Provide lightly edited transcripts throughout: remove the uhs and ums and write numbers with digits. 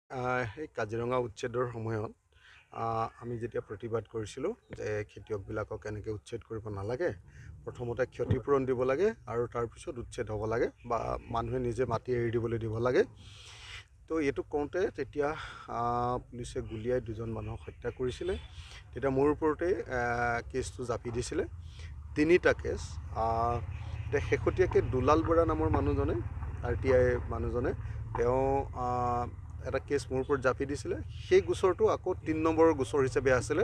সেই কাজিৰঙা উচ্ছেদৰ সময়ত আমি যেতিয়া প্ৰতিবাদ কৰিছিলোঁ যে খেতিয়কবিলাকক এনেকৈ উচ্ছেদ কৰিব নালাগে, প্ৰথমতে ক্ষতিপূৰণ দিব লাগে আৰু তাৰপিছত উচ্ছেদ হ'ব লাগে বা মানুহে নিজে মাটি এৰি দিবলৈ দিব লাগে। তো এইটো কওঁতে তেতিয়া পুলিচে গুলীয়াই দুজন মানুহক হত্যা কৰিছিলে। তেতিয়া মোৰ ওপৰতে কেছটো জাপি দিছিলে, 3টা কেছ। এতিয়া শেহতীয়াকৈ দুলাল বৰা নামৰ মানুহজনে, RTI মানুহজনে, তেওঁ এটা কেছ মোৰ ওপৰত জাপি দিছিলে। সেই গোচৰটো আকৌ 3 নম্বৰৰ গোচৰ হিচাপে আছিলে।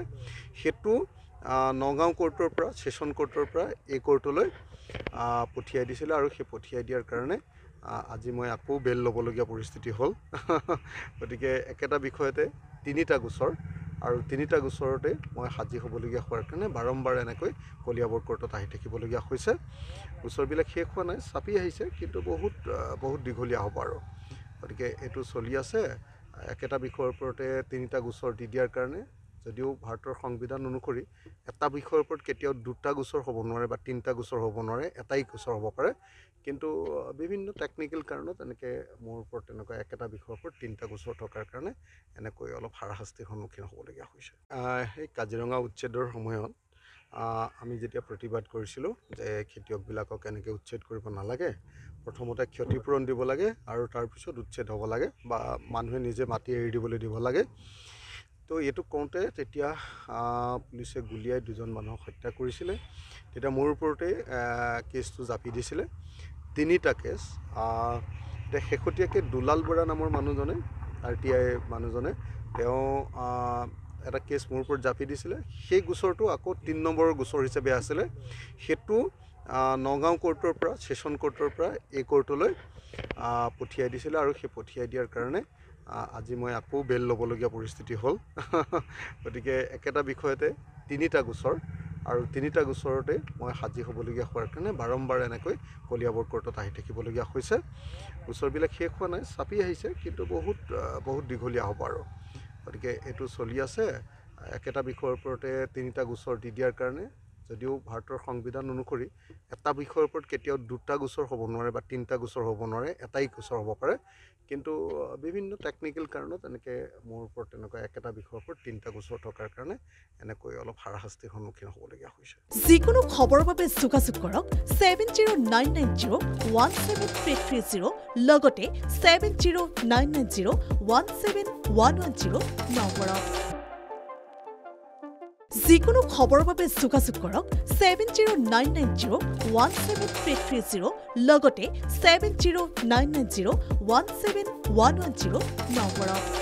সেইটো নগাঁও কোৰ্টৰ পৰা, ছেশ্যন কোৰ্টৰ পৰা এই কোৰ্টলৈ পঠিয়াই দিছিলে আৰু সেই পঠিয়াই দিয়াৰ কাৰণে আজি মই আকৌ বেল ল'বলগীয়া পৰিস্থিতি হ'ল। গতিকে একেটা বিষয়তে 3টা গোচৰ আৰু 3টা গোচৰতে মই হাজিৰ হ'বলগীয়া হোৱাৰ কাৰণে বাৰম্বাৰ এনেকৈ কলিয়াবৰ কোৰ্টত আহি থাকিবলগীয়া হৈছে। গোচৰবিলাক শেষ হোৱা নাই, চাপি আহিছে, কিন্তু বহুত দীঘলীয়া হ'ব আৰু। গতিকে এইটো চলি আছে। একেটা বিষয়ৰ ওপৰতে 3টা গোচৰ দি দিয়াৰ কাৰণে, যদিও ভাৰতৰ সংবিধান অনুসৰি এটা বিষয়ৰ ওপৰত কেতিয়াও 2টা গোচৰ হ'ব নোৱাৰে বা 3টা গোচৰ হ'ব নোৱাৰে, এটাই গোচৰ হ'ব পাৰে। কিন্তু বিভিন্ন টেকনিকেল কাৰণত এনেকৈ মোৰ ওপৰত তেনেকুৱা একেটা বিষয়ৰ ওপৰত 3টা গোচৰ থকাৰ কাৰণে এনেকৈ অলপ হাৰাশাস্তিৰ সন্মুখীন হ'বলগীয়া হৈছে। সেই কাজিৰঙা উচ্ছেদৰ সময়ত আমি যেতিয়া প্ৰতিবাদ কৰিছিলোঁ যে খেতিয়কবিলাকক এনেকৈ উচ্ছেদ কৰিব নালাগে, প্ৰথমতে ক্ষতিপূৰণ দিব লাগে আৰু তাৰপিছত উচ্ছেদ হ'ব লাগে বা মানুহে নিজে মাটি এৰি দিবলৈ দিব লাগে। তো এইটো কওঁতে তেতিয়া পুলিচে গুলীয়াই দুজন মানুহক হত্যা কৰিছিলে। তেতিয়া মোৰ ওপৰতে কেছটো জাপি দিছিলে, 3টা কেছ। এতিয়া শেহতীয়াকৈ দুলাল বৰা নামৰ মানুহজনে, RTI মানুহজনে, তেওঁ এটা কেছ মোৰ ওপৰত জাপি দিছিলে। সেই গোচৰটো আকৌ 3 নম্বৰৰ গোচৰ হিচাপে আছিলে। সেইটো নগাঁও কোৰ্টৰ পৰা, ছেশ্যন কোৰ্টৰ পৰা এই কোৰ্টলৈ পঠিয়াই দিছিলে আৰু সেই পঠিয়াই দিয়াৰ কাৰণে আজি মই আকৌ বেল ল'বলগীয়া পৰিস্থিতি হ'ল। গতিকে একেটা বিষয়তে 3টা গোচৰ আৰু 3টা গোচৰতে মই হাজিৰ হ'বলগীয়া হোৱাৰ কাৰণে বাৰম্বাৰ এনেকৈ কলিয়াবৰ কোৰ্টত আহি থাকিবলগীয়া হৈছে। গোচৰবিলাক শেষ হোৱা নাই, চাপি আহিছে, কিন্তু বহুত দীঘলীয়া হ'ব আৰু। গতিকে এইটো চলি আছে। একেটা বিষয়ৰ ওপৰতে 3টা গোচৰ দি দিয়াৰ কাৰণে, যদিও ভাৰতৰ সংবিধান অনুসৰি এটা বিষয়ৰ ওপৰত কেতিয়াও 2টা গোচৰ হ'ব নোৱাৰে বা 3টা গোচৰ হ'ব নোৱাৰে, এটাই গোচৰ হ'ব পাৰে। কিন্তু বিভিন্ন টেকনিকেল কাৰণত এনেকৈ মোৰ ওপৰত তেনেকুৱা একেটা বিষয়ৰ ওপৰত 3টা গোচৰ থকাৰ কাৰণে এনেকৈ অলপ হাৰাশাস্তিৰ সন্মুখীন হ'বলগীয়া হৈছে। যিকোনো খবৰৰ বাবে যোগাযোগ কৰক 7099017330 লগতে 7099017110 নম্বৰত। যিকোনো খবৰৰ বাবে যোগাযোগ কৰক 7099017330 লগতে 7099017110 নম্বৰত।